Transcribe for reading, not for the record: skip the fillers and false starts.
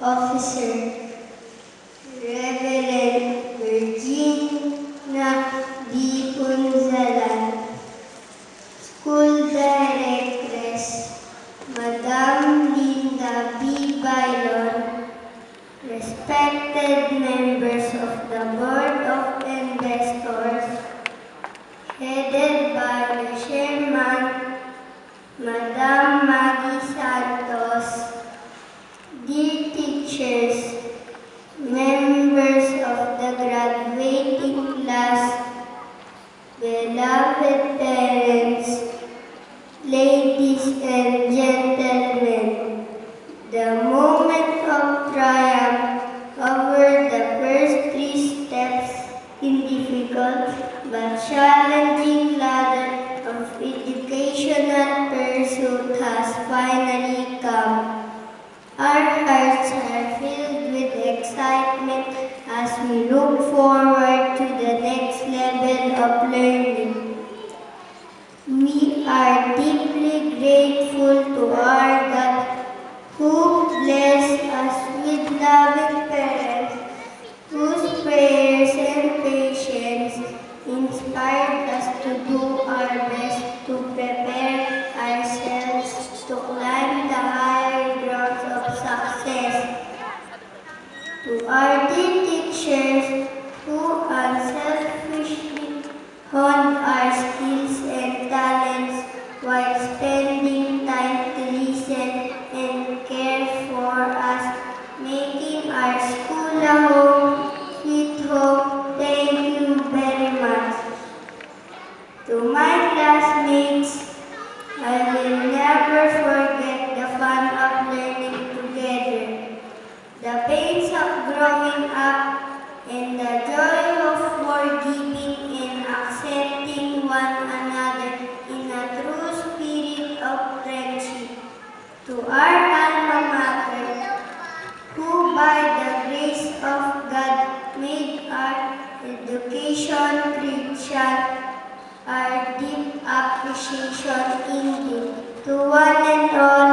Officer, Reverend Virginia D. Punzalan, School Directress, Madam Linda B. Bailon, respected members of the Board of Investors, headed by the Chairman, Madam Maggie Santos, dear teachers, members of the graduating class, beloved parents, ladies and gentlemen, the moment of triumph over the first 3 steps in difficult but challenging ladder of educational pursuit has finally come. Our hearts are filled with excitement as we look forward to the next level of learning. We are deeply grateful to our God who blessed us with loving parents whose prayers and patience inspired us to do our best to prepare ourselves to climb the higher grounds of success. To our dear teachers who unselfishly honed our skills and talents while spending time to listen and care for us, making our school a home, sweet home, thank you very much. To my classmates, I will never forget the fun of learning together, the pains of growing up, and the joy of forgiving and accepting one another in a true spirit of friendship. To our alma mater, who by the grace of God made our education Christian, our deep appreciation indeed. To one and all,